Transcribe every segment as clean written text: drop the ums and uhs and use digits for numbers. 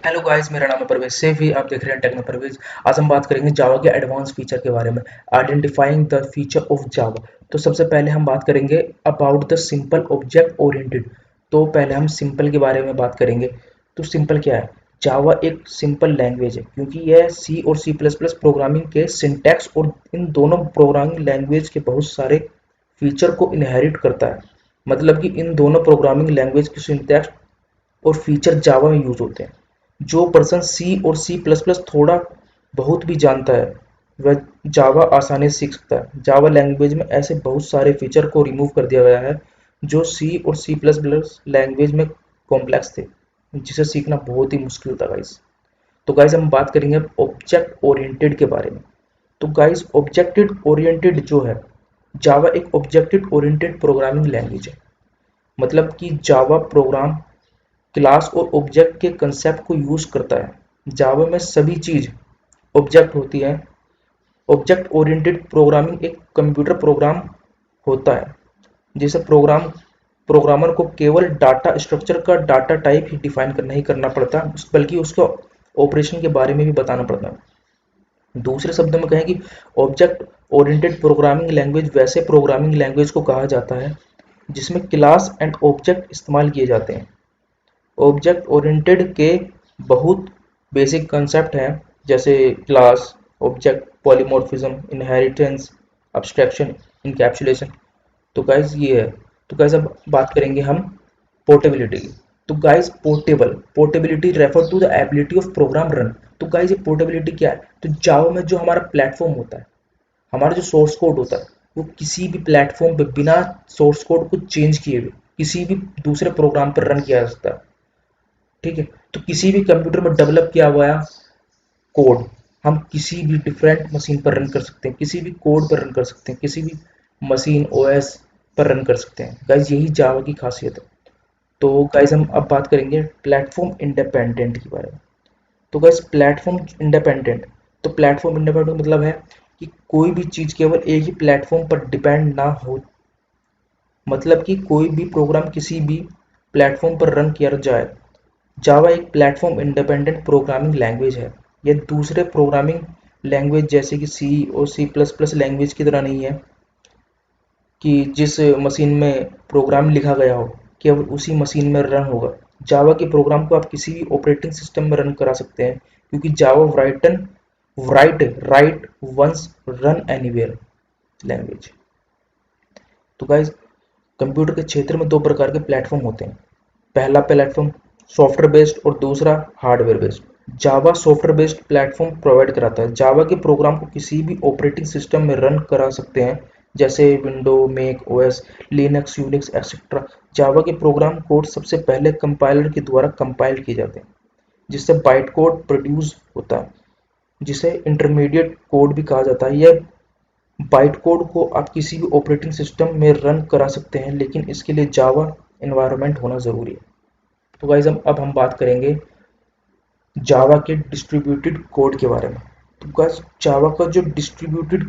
Hello guys, मेरा नाम है परवेज सेफी। आप देख रहे हैं टेक्नो परवेज। आज हम बात करेंगे जावा के एडवांस फीचर के बारे में, identifying the feature of Java. तो सबसे पहले हम बात करेंगे about the simple object oriented. तो पहले हम सिंपल के बारे में बात करेंगे। तो सिंपल क्या है? जावा एक सिंपल लैंग्वेज है क्योंकि यह सी और सी प्लस प्लस प्रोग्रामिंग के सिंटैक्स और इन दोनों प्रोग्रामिंग लैंग्वेज के बहुत सारे फीचर को इनहेरिट करता है। मतलब कि इन दोनों प्रोग्रामिंग लैंग्वेज के सिंटैक्स और फीचर जावा में यूज होते हैं। जो पर्सन सी और सी प्लस प्लस थोड़ा बहुत भी जानता है वह जावा आसानी से सीख सकता है। जावा लैंग्वेज में ऐसे बहुत सारे फीचर को रिमूव कर दिया गया है जो सी और सी प्लस प्लस लैंग्वेज में कॉम्प्लेक्स थे, जिसे सीखना बहुत ही मुश्किल था गाइस। तो गाइस हम बात करेंगे ऑब्जेक्ट ओरिएंटेड के बारे में। तो गाइस ऑब्जेक्ट ओरिएंटेड जो है, जावा एक ऑब्जेक्ट ओरिएंटेड प्रोग्रामिंग लैंग्वेज है। मतलब कि जावा प्रोग्राम क्लास और ऑब्जेक्ट के कंसेप्ट को यूज करता है। जावा में सभी चीज ऑब्जेक्ट होती है। ऑब्जेक्ट ओरिएंटेड प्रोग्रामिंग एक कंप्यूटर प्रोग्राम होता है जिसे प्रोग्रामर को केवल डाटा स्ट्रक्चर का डाटा टाइप ही डिफाइन करना ही करना पड़ता है, बल्कि उसके ऑपरेशन के बारे में भी बताना पड़ता है। दूसरे शब्दों में कहें कि ऑब्जेक्ट ओरिएंटेड प्रोग्रामिंग लैंग्वेज वैसे प्रोग्रामिंग लैंग्वेज को कहा जाता है जिसमें क्लास एंड ऑब्जेक्ट इस्तेमाल किए जाते हैं। ऑब्जेक्ट ओरिएंटेड के बहुत बेसिक कंसेप्ट हैं, जैसे class, object, polymorphism, inheritance, abstraction, encapsulation. तो गाइस ये है। तो गाइस अब बात करेंगे हम पोर्टेबिलिटी की। तो guys portability refer to the ability of program run. तो गाइस ये पोर्टेबिलिटी क्या है? तो जावा में जो हमारा प्लेटफॉर्म होता है, हमारा जो सोर्स कोड होता है, वो किसी भी प्लेटफॉर्म पे बिना सोर्स कोड को चेंज किए हुए किसी भी दूसरे प्रोग्राम पर रन किया जा सकता है। ठीक है? तो किसी भी कंप्यूटर में डेवलप किया हुआ कोड हम किसी भी डिफरेंट मशीन पर रन कर सकते हैं, किसी भी कोड पर रन कर सकते हैं, किसी भी मशीन ओएस पर रन कर सकते हैं। गाइज यही जावा की खासियत है। तो गाइज हम अब बात करेंगे प्लेटफॉर्म इंडिपेंडेंट के बारे में। तो गाइज प्लेटफॉर्म इंडिपेंडेंट, तो प्लेटफॉर्म इंडिपेंडेंट मतलब है कि कोई भी चीज केवल एक ही प्लेटफॉर्म पर डिपेंड ना हो। मतलब कि कोई भी प्रोग्राम किसी भी प्लेटफॉर्म पर रन किया जाए। जावा एक प्लेटफॉर्म इंडिपेंडेंट प्रोग्रामिंग लैंग्वेज है। यह दूसरे प्रोग्रामिंग लैंग्वेज जैसे कि सी और सी प्लस प्लस लैंग्वेज की तरह नहीं है कि जिस मशीन में प्रोग्राम लिखा गया हो केवल उसी मशीन में रन होगा। जावा के प्रोग्राम को आप किसी भी ऑपरेटिंग सिस्टम में रन करा सकते हैं क्योंकि Java write once run anywhere language. तो गाइज कंप्यूटर के क्षेत्र में दो प्रकार के प्लेटफॉर्म होते हैं। पहला प्लेटफॉर्म सॉफ्टवेयर बेस्ड और दूसरा हार्डवेयर बेस्ड। जावा सॉफ्टवेयर बेस्ड प्लेटफॉर्म प्रोवाइड कराता है। जावा के प्रोग्राम को किसी भी ऑपरेटिंग सिस्टम में रन करा सकते हैं, जैसे window, Mac OS, Linux, Unix etcetera. Java के प्रोग्राम कोड सबसे पहले कंपाइलर के द्वारा कंपाइल किए जाते हैं, जिससे बाइट कोड प्रोड्यूस होता है, जिसे इंटरमीडिएट कोड भी कहा जाता है। यह बाइट कोड को आप किसी भी ऑपरेटिंग सिस्टम में रन करा सकते हैं, लेकिन इसके लिए जावा एनवायरनमेंट होना जरूरी है। तो गाइज अब हम बात करेंगे जावा के डिस्ट्रीब्यूटेड कोड के बारे में। तो गाइस जावा का जो डिस्ट्रीब्यूटेड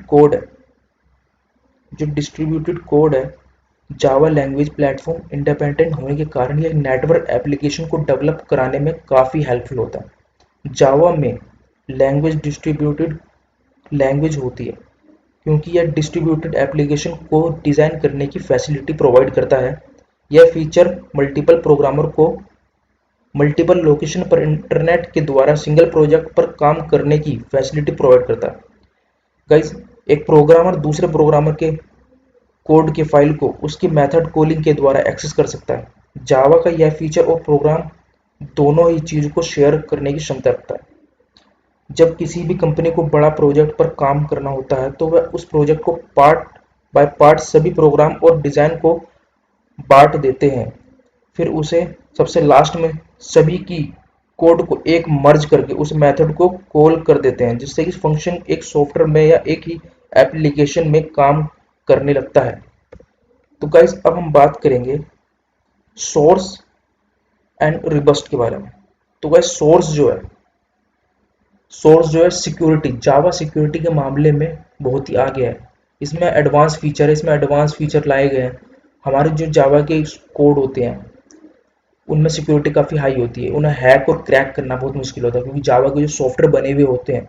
कोड है, जावा लैंग्वेज प्लेटफॉर्म इंडिपेंडेंट होने के कारण यह नेटवर्क एप्लीकेशन को डेवलप कराने में काफ़ी हेल्पफुल होता है। जावा में लैंग्वेज डिस्ट्रीब्यूटेड लैंग्वेज होती है क्योंकि यह डिस्ट्रीब्यूटेड एप्लीकेशन को डिज़ाइन करने की फैसिलिटी प्रोवाइड करता है। यह फीचर मल्टीपल प्रोग्रामर को मल्टीपल लोकेशन पर इंटरनेट के द्वारा सिंगल प्रोजेक्ट पर काम करने की फैसिलिटी प्रोवाइड करता है। गाइस एक प्रोग्रामर दूसरे प्रोग्रामर के कोड के फाइल को उसकी मेथड कॉलिंग के द्वारा एक्सेस कर सकता है। जावा का यह फीचर और प्रोग्राम दोनों ही चीज़ को शेयर करने की क्षमता रखता है। जब किसी भी कंपनी को बड़ा प्रोजेक्ट पर काम करना होता है तो वह उस प्रोजेक्ट को पार्ट बाय पार्ट सभी प्रोग्राम और डिज़ाइन को बांट देते हैं, फिर उसे सबसे लास्ट में सभी की कोड को एक मर्ज करके उस मेथड को कॉल कर देते हैं, जिससे कि फंक्शन एक सॉफ्टवेयर में या एक ही एप्लीकेशन में काम करने लगता है। तो गाइस अब हम बात करेंगे सोर्स एंड रिबस्ट के बारे में। तो गाइस सोर्स जो है सिक्योरिटी, जावा सिक्योरिटी के मामले में बहुत ही आगे है। इसमें एडवांस फीचर लाए गए हैं। हमारे जो जावा के कोड होते हैं उनमें सिक्योरिटी काफ़ी हाई होती है, उन्हें हैक और क्रैक करना बहुत मुश्किल होता है, क्योंकि जावा के जो सॉफ्टवेयर बने हुए होते हैं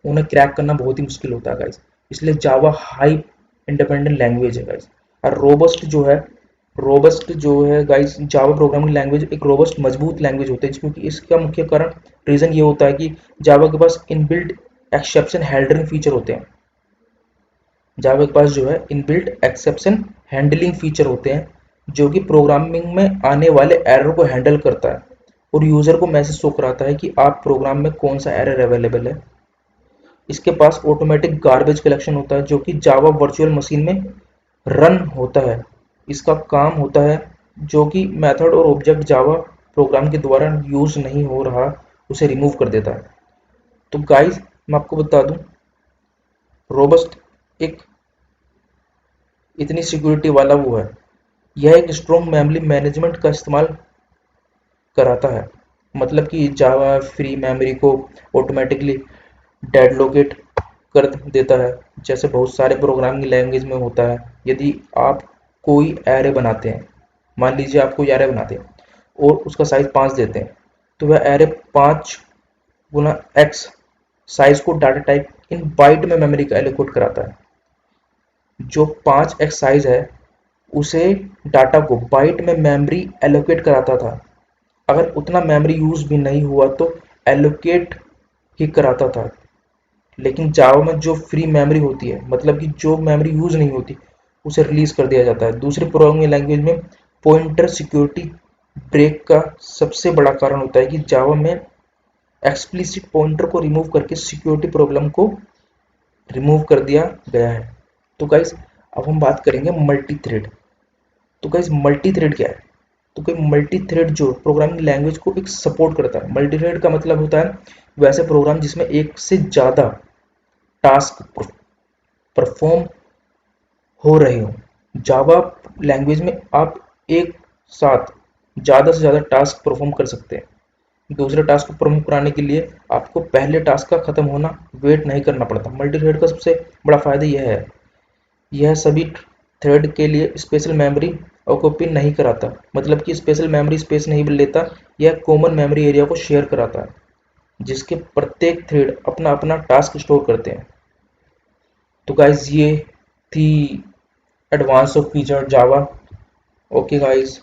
उन्हें क्रैक करना बहुत ही मुश्किल होता है गाइस। इसलिए जावा हाई इंडिपेंडेंट लैंग्वेज है गाइस। और रोबस्ट जो है गाइस, जावा प्रोग्रामिंग लैंग्वेज एक रोबस्ट मजबूत लैंग्वेज होता है, क्योंकि इसका मुख्य कारण रीज़न ये होता है कि जावा के पास इनबिल्ट एक्सेप्शन हैंडलिंग फीचर होते हैं। जावा के पास जो है इनबिल्ट एक्सेप्शन हैंडलिंग फीचर होते हैं, जो कि प्रोग्रामिंग में आने वाले एरर को हैंडल करता है और यूज़र को मैसेज शो कराता है कि आप प्रोग्राम में कौन सा एरर अवेलेबल है। इसके पास ऑटोमेटिक गार्बेज कलेक्शन होता है, जो कि जावा वर्चुअल मशीन में रन होता है। इसका काम होता है जो कि मेथड और ऑब्जेक्ट जावा प्रोग्राम के द्वारा यूज़ नहीं हो रहा उसे रिमूव कर देता है। तो गाइस मैं आपको बता दूं, रोबस्ट एक इतनी सिक्योरिटी वाला वो है, यह एक स्ट्रॉन्ग मेमोरी मैनेजमेंट का इस्तेमाल कराता है। मतलब कि जावा फ्री मेमोरी को ऑटोमेटिकली डेडलोकेट कर देता है, जैसे बहुत सारे प्रोग्रामिंग लैंग्वेज में होता है। यदि आप कोई एरे बनाते हैं, मान लीजिए आप कोई एरे बनाते हैं और उसका साइज 5 देते हैं, तो वह एरे 5 गुना एक्स साइज को डाटा टाइप इन बाइट में मेमोरी का एलोकेट कराता है। जो 5x साइज है उसे डाटा को बाइट में मेमोरी एलोकेट कराता था। अगर उतना मेमोरी यूज भी नहीं हुआ तो एलोकेट ही कराता था। लेकिन जावा में जो फ्री मेमोरी होती है, मतलब कि जो मेमोरी यूज नहीं होती, उसे रिलीज कर दिया जाता है। दूसरी प्रोग्रामिंग लैंग्वेज में पॉइंटर सिक्योरिटी ब्रेक का सबसे बड़ा कारण होता है कि जावा में एक्सप्लिसिट पॉइंटर को रिमूव करके सिक्योरिटी प्रॉब्लम को रिमूव कर दिया गया है। तो गाइस अब हम बात करेंगे मल्टी थ्रेड। तो गाइस मल्टी थ्रेड क्या है? तो कोई मल्टी थ्रेड जो प्रोग्रामिंग लैंग्वेज को एक सपोर्ट करता है। मल्टी थ्रेड का मतलब होता है वैसे प्रोग्राम जिसमें एक से ज़्यादा टास्क परफॉर्म हो रहे हो। जावा लैंग्वेज में आप एक साथ ज़्यादा से ज़्यादा टास्क परफॉर्म कर सकते हैं। दूसरे टास्क को परफॉर्म कराने के लिए आपको पहले टास्क का ख़त्म होना वेट नहीं करना पड़ता। मल्टी थ्रेड का सबसे बड़ा फ़ायदा यह है, यह सभी थ्रेड के लिए स्पेशल मेमोरी ऑक्यूपी नहीं कराता, मतलब कि स्पेशल मेमोरी स्पेस नहीं लेता। यह कॉमन मेमोरी एरिया को शेयर कराता है, जिसके प्रत्येक थ्रेड अपना अपना टास्क स्टोर करते हैं। तो गाइज ये थी advance of feature Java. Okay guys.